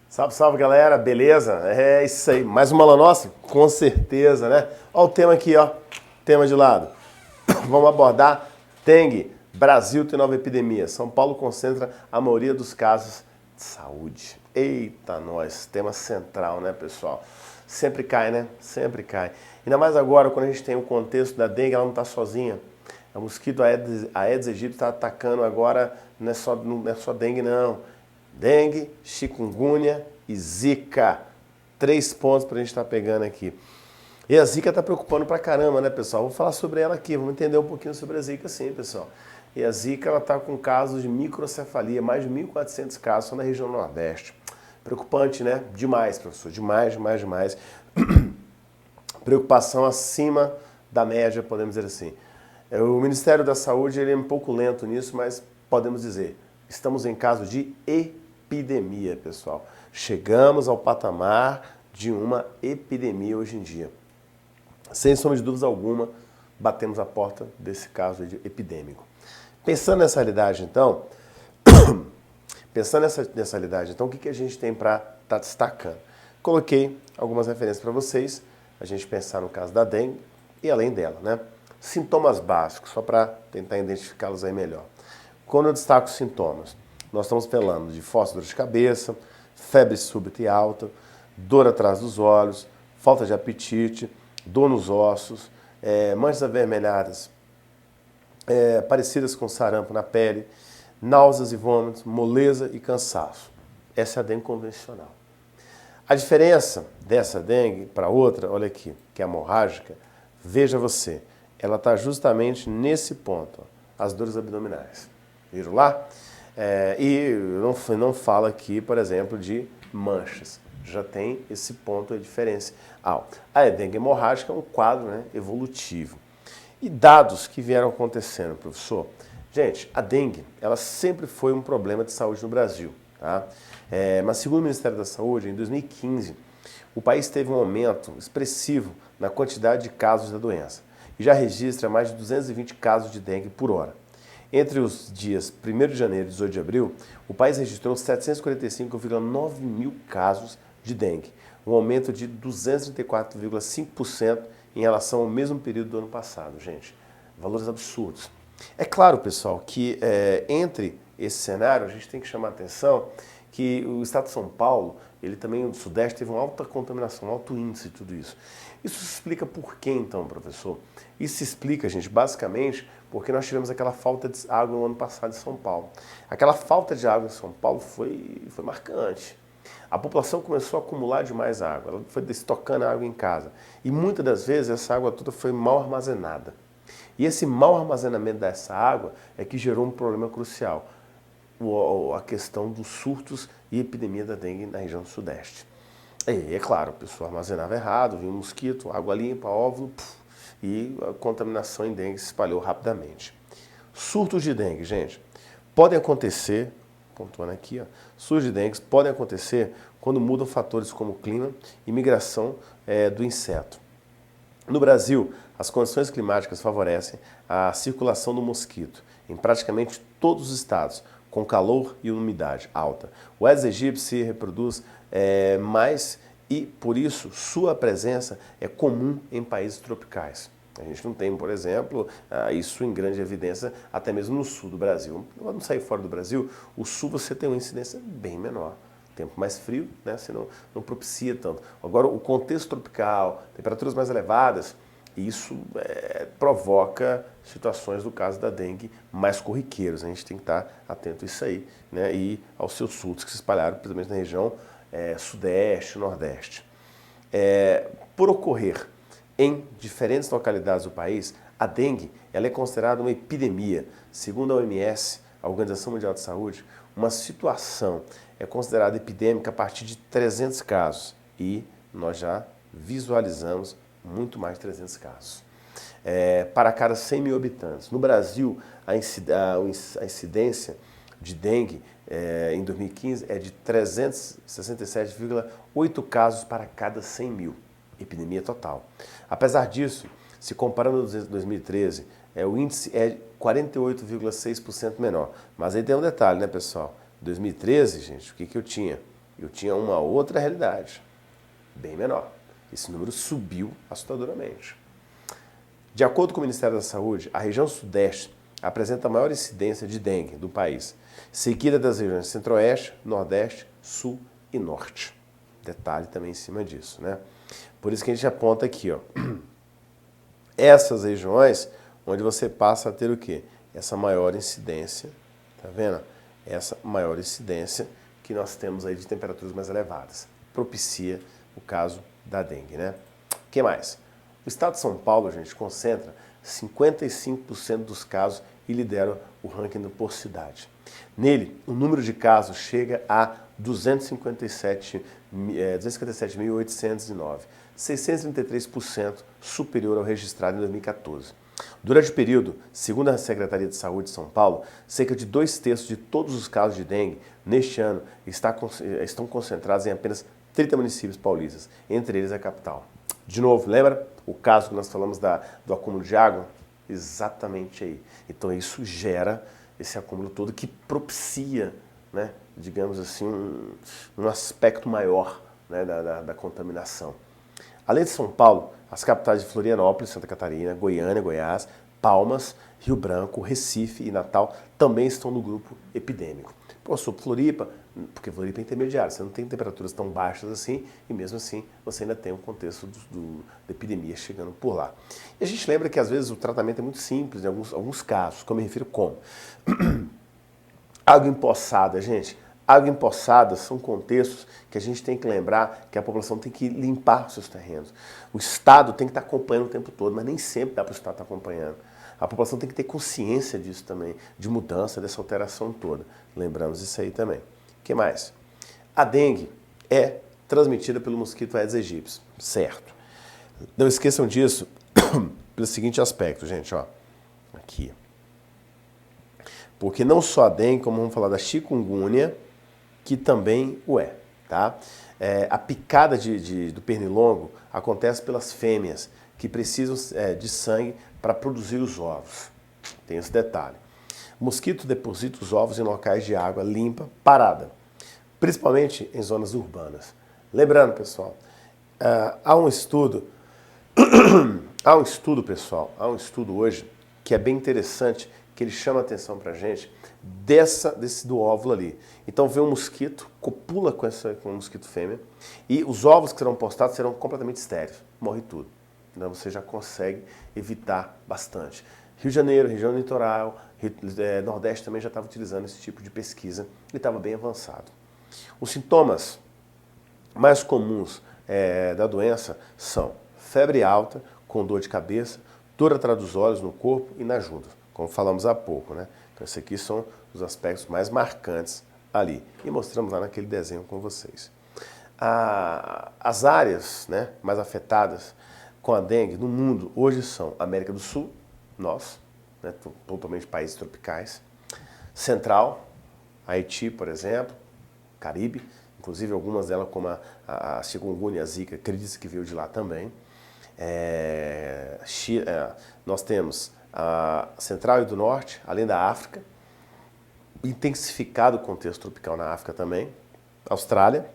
Salve, salve galera, beleza? É isso aí, mais uma aula nossa? Com certeza, né? Olha o tema aqui, ó, tema de lado. Vamos abordar dengue. Brasil tem nova epidemia. São Paulo concentra a maioria dos casos de saúde. Eita, nós, tema central, né, pessoal? Sempre cai, né? Sempre cai. Ainda mais agora, quando a gente tem o contexto da dengue, ela não está sozinha. O mosquito Aedes aegypti está atacando agora, não é só dengue, não. Dengue, chikungunya e zika. 3 pontos para a gente estar pegando aqui. E a zika está preocupando pra caramba, né, pessoal? Vou falar sobre ela aqui, vamos entender um pouquinho sobre a zika sim, pessoal. E a zika, ela está com casos de microcefalia, mais de 1.400 casos só na região Nordeste. Preocupante, né? Demais, professor, demais, demais, demais. Preocupação acima da média, podemos dizer assim. O Ministério da Saúde ele é um pouco lento nisso, mas podemos dizer, estamos em caso de epidemia, pessoal. Chegamos ao patamar de uma epidemia hoje em dia. Sem sombra de dúvida alguma, batemos a porta desse caso epidêmico. Pensando nessa realidade, então, o que a gente tem para estar destacando? Coloquei algumas referências para vocês, a gente pensar no caso da dengue e além dela, né? Sintomas básicos, só para tentar identificá-los aí melhor. Quando eu destaco os sintomas, nós estamos falando de forte dor de cabeça, febre súbita e alta, dor atrás dos olhos, falta de apetite, dor nos ossos, manchas avermelhadas parecidas com sarampo na pele, náuseas e vômitos, moleza e cansaço. Essa é a dengue convencional. A diferença dessa dengue para outra, olha aqui, que é a hemorrágica, veja você, ela está justamente nesse ponto, ó, as dores abdominais. Viram lá? E não falo aqui, por exemplo, de manchas. Já tem esse ponto de diferença. A dengue hemorrágica é um quadro, né, evolutivo. E dados que vieram acontecendo, professor? Gente, a dengue, ela sempre foi um problema de saúde no Brasil, tá? Mas segundo o Ministério da Saúde, em 2015, o país teve um aumento expressivo na quantidade de casos da doença e já registra mais de 220 casos de dengue por hora. Entre os dias 1º de janeiro e 18 de abril, o país registrou 745,9 mil casos de dengue, um aumento de 234,5% em relação ao mesmo período do ano passado, gente. Valores absurdos. É claro, pessoal, que entre esse cenário a gente tem que chamar a atenção que o estado de São Paulo, ele também, o Sudeste, teve uma alta contaminação, um alto índice de tudo isso. Isso se explica por quê, então, professor? Isso se explica, gente, basicamente porque nós tivemos aquela falta de água no ano passado em São Paulo. Aquela falta de água em São Paulo foi marcante. A população começou a acumular demais água, ela foi estocando água em casa. E muitas das vezes essa água toda foi mal armazenada. E esse mau armazenamento dessa água é que gerou um problema crucial, a questão dos surtos e epidemia da dengue na região do Sudeste. E é claro, a pessoa armazenava errado, vinha um mosquito, água limpa, óvulo, e a contaminação em dengue se espalhou rapidamente. Surtos de dengue, gente, podem acontecer, pontuando aqui, ó, surtos de dengue podem acontecer quando mudam fatores como clima e migração do inseto. No Brasil, as condições climáticas favorecem a circulação do mosquito em praticamente todos os estados, com calor e umidade alta. O Aedes aegypti se reproduz mais e, por isso, sua presença é comum em países tropicais. A gente não tem, por exemplo, isso em grande evidência até mesmo no sul do Brasil. Quando sair fora do Brasil, o sul você tem uma incidência bem menor. Tempo mais frio, né, você não propicia tanto. Agora, o contexto tropical, temperaturas mais elevadas, isso provoca situações, do caso da dengue, mais corriqueiras. A gente tem que estar atento a isso aí, né, e aos seus surtos que se espalharam, principalmente na região sudeste e nordeste. Por ocorrer em diferentes localidades do país, a dengue ela é considerada uma epidemia. Segundo a OMS, a Organização Mundial de Saúde, uma situação é considerada epidêmica a partir de 300 casos e nós já visualizamos muito mais de 300 casos. Para cada 100 mil habitantes. No Brasil, a incidência de dengue em 2015 é de 367,8 casos para cada 100 mil. Epidemia total. Apesar disso, se comparando com 2013, o índice é 48,6% menor. Mas aí tem um detalhe, né, pessoal? Em 2013, gente, o que eu tinha? eu tinha uma outra realidade, bem menor. Esse número subiu assustadoramente. De acordo com o Ministério da Saúde, a região sudeste apresenta a maior incidência de dengue do país, seguida das regiões centro-oeste, nordeste, sul e norte. Detalhe também em cima disso, né? Por isso que a gente aponta aqui, ó, essas regiões onde você passa a ter o quê? Essa maior incidência, tá vendo? Essa maior incidência que nós temos aí de temperaturas mais elevadas. Propicia o caso da dengue, né? O que mais? O estado de São Paulo, gente, concentra 55% dos casos e lidera o ranking por cidade. Nele, o número de casos chega a 257.809, 633% superior ao registrado em 2014. Durante o período, segundo a Secretaria de Saúde de São Paulo, cerca de 2/3 de todos os casos de dengue neste ano estão concentrados em apenas 30 municípios paulistas, entre eles a capital. De novo, lembra o caso que nós falamos do acúmulo de água? Exatamente aí. Então isso gera esse acúmulo todo que propicia, né, digamos assim, um aspecto maior, né, da contaminação. Além de São Paulo, as capitais de Florianópolis, Santa Catarina, Goiânia, Goiás, Palmas, Rio Branco, Recife e Natal também estão no grupo epidêmico. Pô, sou Floripa, porque Floripa é intermediário, você não tem temperaturas tão baixas assim e mesmo assim você ainda tem um contexto da epidemia chegando por lá. E a gente lembra que às vezes o tratamento é muito simples em alguns casos, como eu me refiro como água empoçada, gente. Água empoçada são contextos que a gente tem que lembrar que a população tem que limpar os seus terrenos. O Estado tem que estar acompanhando o tempo todo, mas nem sempre dá para o Estado estar acompanhando. A população tem que ter consciência disso também, de mudança, dessa alteração toda. Lembramos isso aí também. O que mais? A dengue é transmitida pelo mosquito Aedes aegypti, certo? Não esqueçam disso pelo seguinte aspecto, gente, ó. Aqui. Porque não só a dengue, como vamos falar da chikungunya, que também o é, tá? A picada do pernilongo acontece pelas fêmeas, que precisam de sangue para produzir os ovos. Tem esse detalhe. O mosquito deposita os ovos em locais de água limpa, parada, principalmente em zonas urbanas. Lembrando, pessoal, há um estudo hoje que é bem interessante, que ele chama a atenção pra gente do óvulo ali. Então vem um mosquito, copula com o mosquito fêmea e os ovos que serão postados serão completamente estéreis, morre tudo. Então você já consegue evitar bastante. Rio de Janeiro, região litoral, Nordeste também já estava utilizando esse tipo de pesquisa e estava bem avançado. Os sintomas mais comuns da doença são febre alta, com dor de cabeça, dor atrás dos olhos, no corpo e na junta, como falamos há pouco, né? Então esses aqui são os aspectos mais marcantes ali. E mostramos lá naquele desenho com vocês. As áreas, né, mais afetadas com a dengue no mundo hoje são América do Sul, nós, né, totalmente países tropicais, Central, Haiti, por exemplo, Caribe, inclusive algumas delas como a chikungunya, a zika, acredita que veio de lá também. Nós temos a Central e do Norte, além da África, intensificado o contexto tropical na África também, Austrália,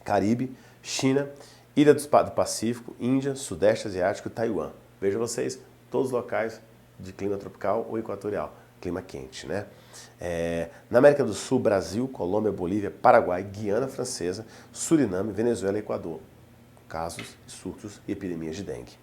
Caribe, China, Ilha do Pacífico, Índia, Sudeste Asiático e Taiwan. Vejam vocês, todos os locais de clima tropical ou equatorial, clima quente, né? Na América do Sul, Brasil, Colômbia, Bolívia, Paraguai, Guiana Francesa, Suriname, Venezuela e Equador. Casos, surtos e epidemias de dengue.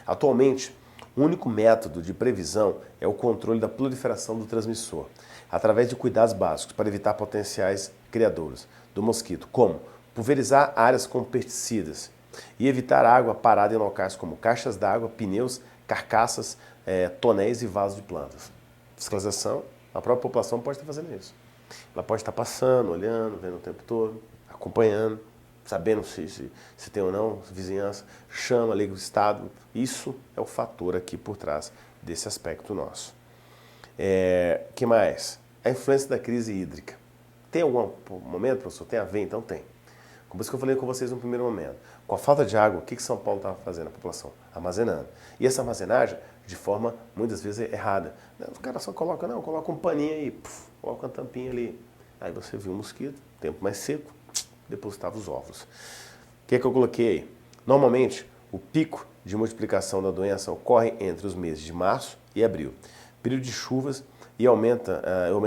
Atualmente, o único método de previsão é o controle da proliferação do transmissor, através de cuidados básicos para evitar potenciais criadores do mosquito, como pulverizar áreas com pesticidas e evitar água parada em locais como caixas d'água, pneus, carcaças, tonéis e vasos de plantas. Fiscalização, a própria população pode estar fazendo isso. Ela pode estar passando, olhando, vendo o tempo todo, acompanhando, sabendo se tem ou não, vizinhança, chama, liga o Estado. Isso é o fator aqui por trás desse aspecto nosso. Que mais? A influência da crise hídrica. Tem algum momento, professor? Tem a ver? Então tem. Como isso que eu falei com vocês no primeiro momento. Com a falta de água, o que São Paulo estava fazendo, a população? Armazenando. E essa armazenagem, de forma, muitas vezes, errada. O cara só coloca um paninho aí, coloca uma tampinha ali. Aí você viu o mosquito, tempo mais seco, depositava os óvulos. O que é que eu coloquei aí? Normalmente, o pico de multiplicação da doença ocorre entre os meses de março e abril, período de chuvas e aumento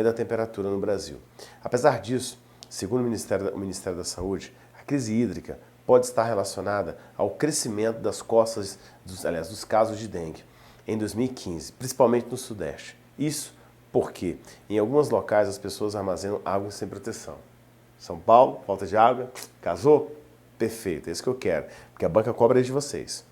da temperatura no Brasil. Apesar disso, segundo o Ministério da Saúde, a crise hídrica pode estar relacionada ao crescimento das costas, dos casos de dengue em 2015, principalmente no Sudeste. Isso porque em alguns locais as pessoas armazenam água sem proteção. São Paulo, falta de água, casou? Perfeito, é isso que eu quero, porque a banca cobra é de vocês.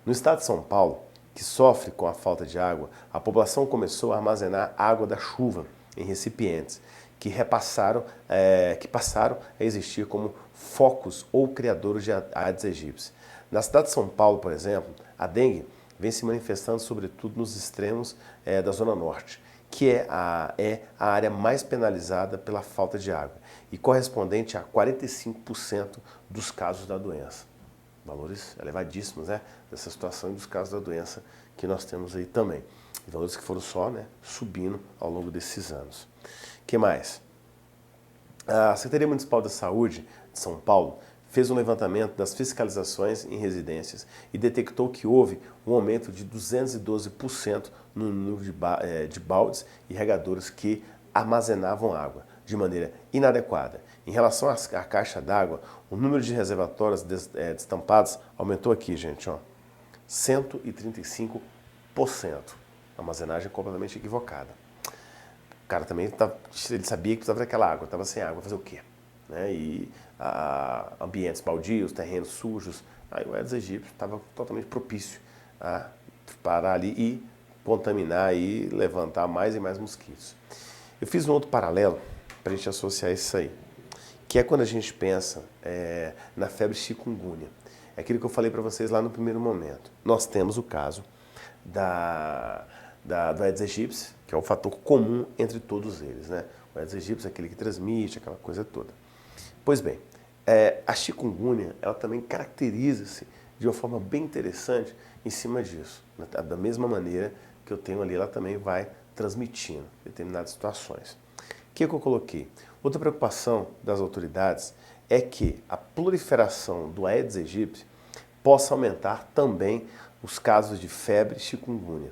No estado de São Paulo, que sofre com a falta de água, a população começou a armazenar água da chuva em recipientes que passaram a existir como focos ou criadores de Aedes aegypti. Na cidade de São Paulo, por exemplo, a dengue vem se manifestando sobretudo nos extremos da Zona Norte, que é a área mais penalizada pela falta de água e correspondente a 45% dos casos da doença. Valores elevadíssimos, né, dessa situação e dos casos da doença que nós temos aí também. E valores que foram só, né, subindo ao longo desses anos. O que mais? A Secretaria Municipal da Saúde de São Paulo fez um levantamento das fiscalizações em residências e detectou que houve um aumento de 212% no número de baldes e regadores que armazenavam água de maneira inadequada. Em relação à caixa d'água, o número de reservatórios destampados aumentou aqui, gente, ó, 135%. Armazenagem completamente equivocada. O cara também ele sabia que precisava daquela água, estava sem água, fazer o quê? Né? E ambientes baldios, terrenos sujos, aí o Aedes aegypti estava totalmente propício a parar ali e contaminar e levantar mais e mais mosquitos. Eu fiz um outro paralelo para a gente associar isso aí, que é quando a gente pensa na febre chikungunya. É aquilo que eu falei para vocês lá no primeiro momento. Nós temos o caso do Aedes aegypti, que é o fator comum entre todos eles, né? O Aedes aegypti é aquele que transmite, aquela coisa toda. Pois bem, a chikungunya, ela também caracteriza-se de uma forma bem interessante em cima disso. Da mesma maneira que eu tenho ali, ela também vai transmitindo determinadas situações. O que eu coloquei? Outra preocupação das autoridades é que a proliferação do Aedes aegypti possa aumentar também os casos de febre chikungunya.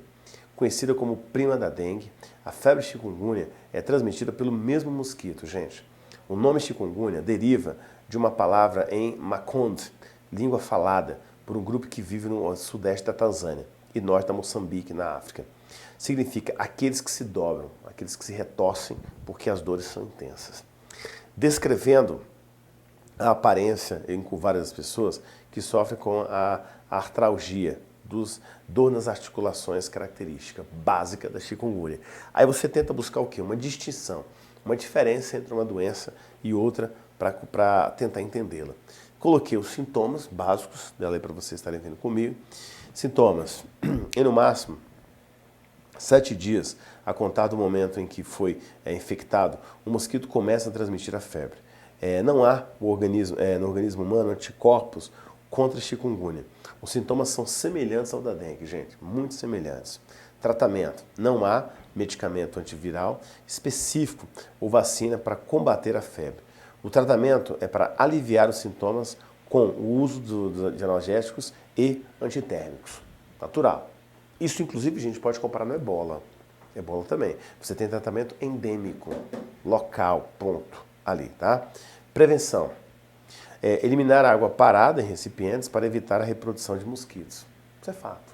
Conhecida como prima da dengue, a febre chikungunya é transmitida pelo mesmo mosquito, gente. O nome chikungunya deriva de uma palavra em Makonde, língua falada por um grupo que vive no sudeste da Tanzânia e norte da Moçambique, na África. Significa aqueles que se dobram, aqueles que se retorcem porque as dores são intensas. Descrevendo a aparência em várias pessoas que sofrem com a artralgia, dor nas articulações, característica básica da chikungunya. Aí você tenta buscar o quê? Uma distinção, uma diferença entre uma doença e outra para tentar entendê-la. Coloquei os sintomas básicos dela aí para vocês estarem vendo comigo. Sintomas, e no máximo 7 dias a contar do momento em que foi infectado, o mosquito começa a transmitir a febre. Não há no organismo humano anticorpos contra a chikungunya. Os sintomas são semelhantes ao da dengue, gente, muito semelhantes. Tratamento, não há medicamento antiviral específico ou vacina para combater a febre. O tratamento é para aliviar os sintomas com o uso de analgésicos e antitérmicos. Natural. Isso, inclusive, a gente pode comparar no ebola. Ebola também. Você tem tratamento endêmico, local, ponto, ali, tá? Prevenção. Eliminar a água parada em recipientes para evitar a reprodução de mosquitos. Isso é fato.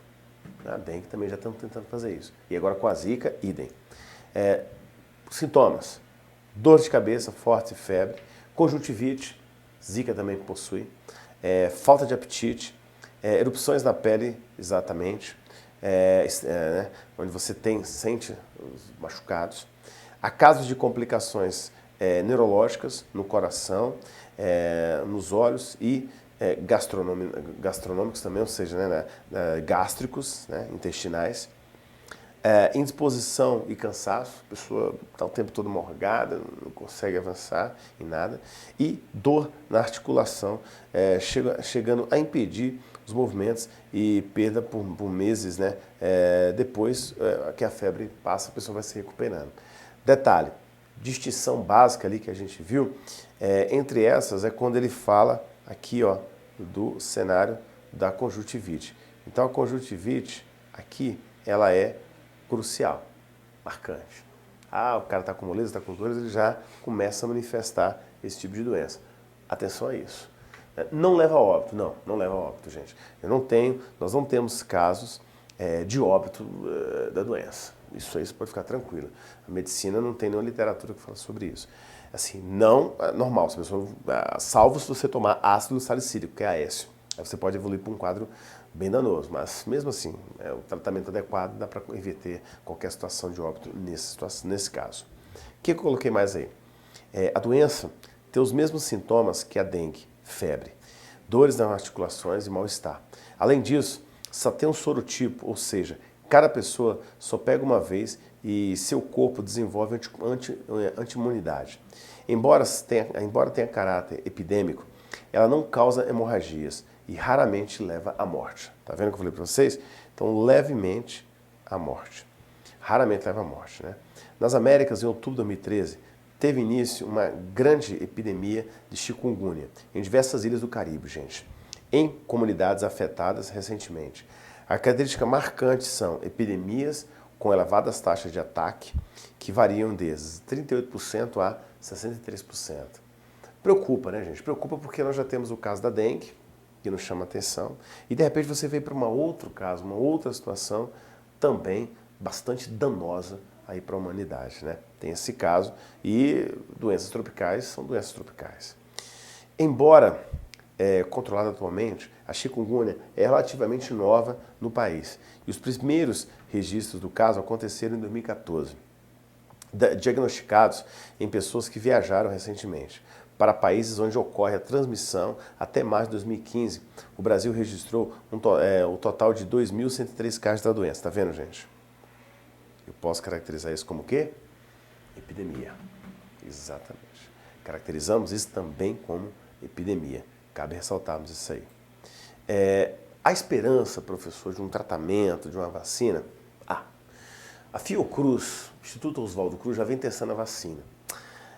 A dengue também já estamos tentando fazer isso. E agora com a zika, idem. Sintomas. Dor de cabeça, forte febre, conjuntivite, zika também possui, falta de apetite, erupções na pele, exatamente, onde você sente os machucados. Há casos de complicações neurológicas no coração, nos olhos e gastronômicos também, ou seja, gástricos, intestinais. Indisposição e cansaço, a pessoa está o tempo todo morgada, não consegue avançar em nada, e dor na articulação, chegando a impedir os movimentos e perda por meses, depois que a febre passa, a pessoa vai se recuperando. Detalhe, distinção básica ali que a gente viu, entre essas é quando ele fala aqui, ó, do cenário da conjuntivite. Então a conjuntivite aqui, ela é crucial, marcante. O cara está com moleza, está com dores, ele já começa a manifestar esse tipo de doença. Atenção a isso. Não leva a óbito, não leva a óbito, gente. Nós não temos casos de óbito da doença. Isso aí você pode ficar tranquilo. A medicina não tem nenhuma literatura que fala sobre isso. Assim, não é normal, se a pessoa, salvo se você tomar ácido salicílico, que é Aécio. Aí você pode evoluir para um quadro bem danoso, mas mesmo assim, o tratamento adequado dá para reverter qualquer situação de óbito nesse caso. O que eu coloquei mais aí? A doença tem os mesmos sintomas que a dengue, febre, dores nas articulações e mal-estar. Além disso, só tem um sorotipo, ou seja, cada pessoa só pega uma vez e seu corpo desenvolve anti-imunidade. Embora tenha caráter epidêmico, ela não causa hemorragias e raramente leva à morte. Tá vendo o que eu falei para vocês? Então, levemente à morte. Raramente leva à morte, né? Nas Américas, em outubro de 2013, teve início uma grande epidemia de chikungunya em diversas ilhas do Caribe, gente, em comunidades afetadas recentemente. A característica marcante são epidemias com elevadas taxas de ataque, que variam de 38% a 63%. Preocupa, né, gente? Preocupa porque nós já temos o caso da dengue, que nos chama atenção, e de repente você veio para um outro caso, uma outra situação também bastante danosa aí para a humanidade, né? Tem esse caso e doenças tropicais são doenças tropicais. Embora controlada atualmente, a chikungunya é relativamente nova no país e os primeiros registros do caso aconteceram em 2014, diagnosticados em pessoas que viajaram recentemente para países onde ocorre a transmissão. Até março de 2015, o Brasil registrou o total de 2.103 casos da doença. Tá vendo, gente? Eu posso caracterizar isso como o quê? Epidemia. Exatamente. Caracterizamos isso também como epidemia. Cabe ressaltarmos isso aí. A esperança, professor, de um tratamento, de uma vacina? A Fiocruz, o Instituto Oswaldo Cruz, já vem testando a vacina.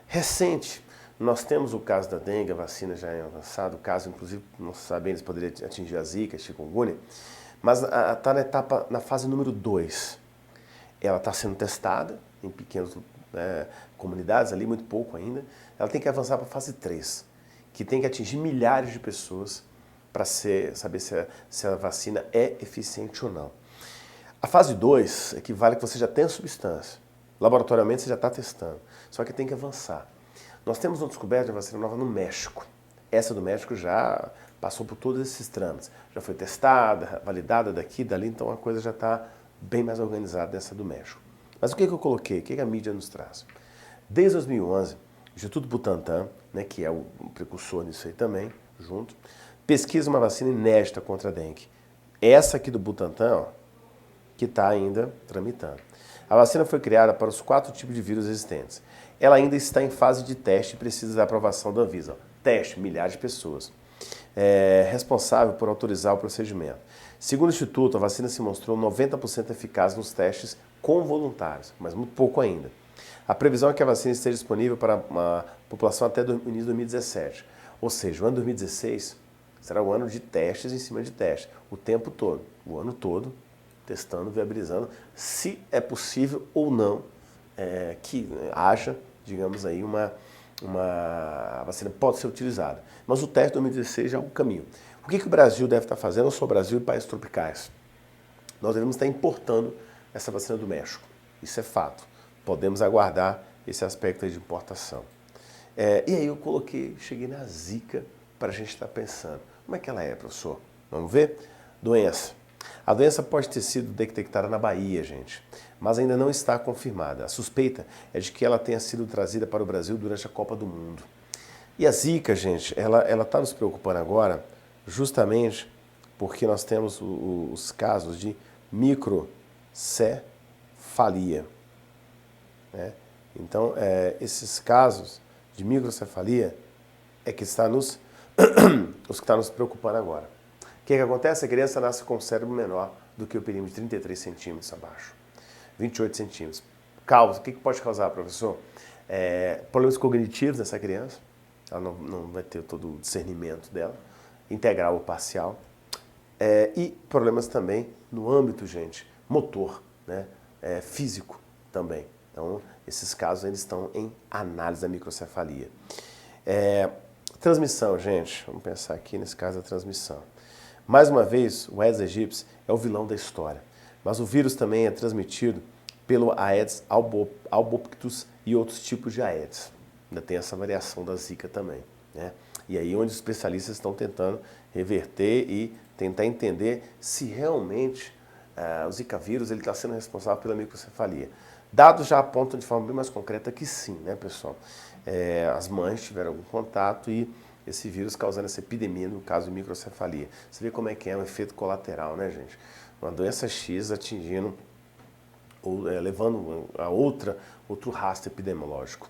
Recente, nós temos o caso da dengue, a vacina já é avançada, o caso, inclusive, não sabemos se poderia atingir a zika, a chikungunya, mas está na fase número 2. Ela está sendo testada em pequenas comunidades, ali muito pouco ainda. Ela tem que avançar para a fase 3, que tem que atingir milhares de pessoas para saber se a vacina é eficiente ou não. A fase 2 equivale que você já tem a substância. Laboratorialmente você já está testando, só que tem que avançar. Nós temos uma descoberta de vacina nova no México. Essa do México já passou por todos esses trâmites. Já foi testada, validada daqui, dali, então a coisa já está bem mais organizada dessa do México. Mas o que eu coloquei? O que a mídia nos traz? Desde 2011, o Instituto Butantan, né, que é o precursor nisso aí também, junto, pesquisa uma vacina inédita contra a dengue. Essa aqui do Butantan, ó, que está ainda tramitando. A vacina foi criada para os 4 tipos de vírus existentes. Ela ainda está em fase de teste e precisa da aprovação da Anvisa. Teste, milhares de pessoas. Responsável por autorizar o procedimento. Segundo o Instituto, a vacina se mostrou 90% eficaz nos testes com voluntários, mas muito pouco ainda. A previsão é que a vacina esteja disponível para a população até o início de 2017. Ou seja, o ano 2016 será o ano de testes em cima de testes, o tempo todo, o ano todo, testando, viabilizando, se é possível ou não que haja, digamos aí, a vacina pode ser utilizada. Mas o teste de 2016 já é um caminho. O que o Brasil deve estar fazendo? Não só o Brasil e países tropicais. Nós devemos estar importando essa vacina do México. Isso é fato. Podemos aguardar esse aspecto aí de importação. E aí eu cheguei na zika para a gente estar pensando. Como é que ela é, professor? Vamos ver? Doença. A doença pode ter sido detectada na Bahia, gente, mas ainda não está confirmada. A suspeita é de que ela tenha sido trazida para o Brasil durante a Copa do Mundo. E a zika, gente, ela está nos preocupando agora justamente porque nós temos os casos de microcefalia, né? Então, esses casos de microcefalia é que está os que estão nos preocupando agora. O que acontece? A criança nasce com um cérebro menor do que o perímetro de 33 centímetros abaixo, 28 centímetros. Causa, o que pode causar, professor? Problemas cognitivos nessa criança, ela não vai ter todo o discernimento dela, integral ou parcial. E problemas também no âmbito, gente, motor, né? Físico também. Então, esses casos eles estão em análise da microcefalia. Transmissão, gente, vamos pensar aqui nesse caso da transmissão. Mais uma vez, o Aedes aegypti é o vilão da história, mas o vírus também é transmitido pelo Aedes albopictus e outros tipos de Aedes. Ainda tem essa variação da Zika também, né? E aí onde os especialistas estão tentando reverter e tentar entender se realmente o Zika vírus está sendo responsável pela microcefalia. Dados já apontam de forma bem mais concreta que sim, né, pessoal? As mães tiveram algum contato e esse vírus causando essa epidemia, no caso de microcefalia. Você vê como é que é um efeito colateral, né, gente? Uma doença X atingindo, ou levando a outro rastro epidemiológico.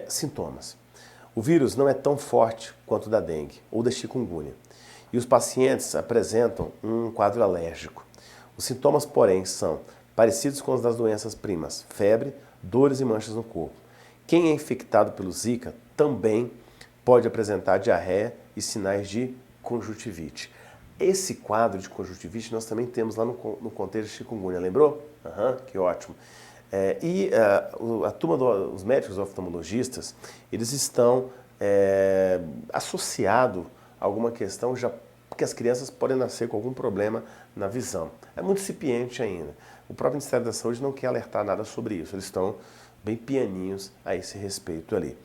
Sintomas. O vírus não é tão forte quanto o da dengue ou da chikungunya. E os pacientes apresentam um quadro alérgico. Os sintomas, porém, são parecidos com os das doenças primas, febre, dores e manchas no corpo. Quem é infectado pelo Zika também pode apresentar diarreia e sinais de conjuntivite. Esse quadro de conjuntivite nós também temos lá no contexto de chikungunya, lembrou? Que ótimo. A turma dos médicos oftalmologistas, eles estão associados a alguma questão já porque as crianças podem nascer com algum problema na visão. É muito incipiente ainda. O próprio Ministério da Saúde não quer alertar nada sobre isso. Eles estão bem pianinhos a esse respeito ali.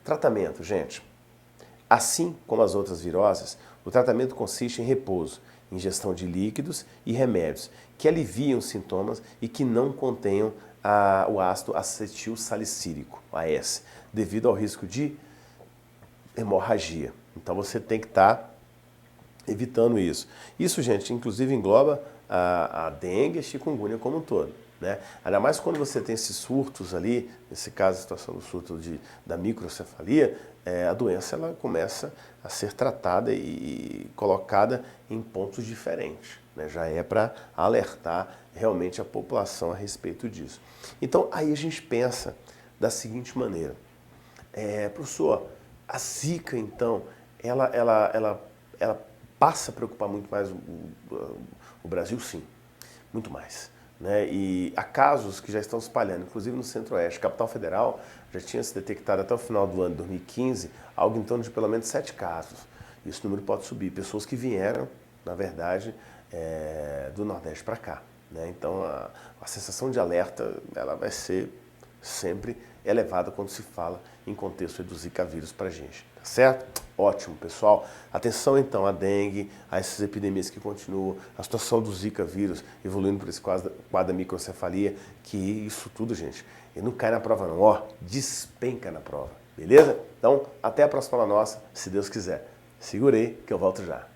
Tratamento, gente. Assim como as outras viroses, o tratamento consiste em repouso, ingestão de líquidos e remédios que aliviam os sintomas e que não contenham o ácido acetil salicílico, AS, devido ao risco de hemorragia. Então você tem que estar evitando isso. Isso, gente, inclusive engloba a dengue e a chikungunya como um todo, né? Ainda mais quando você tem esses surtos ali, nesse caso a situação do surto da microcefalia, a doença ela começa a ser tratada e colocada em pontos diferentes, né? Já é para alertar realmente a população a respeito disso. Então aí a gente pensa da seguinte maneira, professor, a Zika então, ela passa a preocupar muito mais o Brasil, sim, muito mais, né? E há casos que já estão se espalhando, inclusive no Centro-Oeste. Capital Federal já tinha se detectado até o final do ano de 2015 algo em torno de pelo menos 7 casos. Esse número pode subir. Pessoas que vieram, na verdade, do Nordeste para cá, né? Então a sensação de alerta ela vai ser sempre elevada quando se fala em contexto do Zika vírus para a gente, tá certo? Ótimo, pessoal. Atenção então à dengue, a essas epidemias que continuam, a situação do Zika vírus evoluindo por esse quadro da microcefalia, que isso tudo, gente, e não cai na prova não, despenca na prova, beleza? Então, até a próxima aula nossa, se Deus quiser. Segura aí que eu volto já.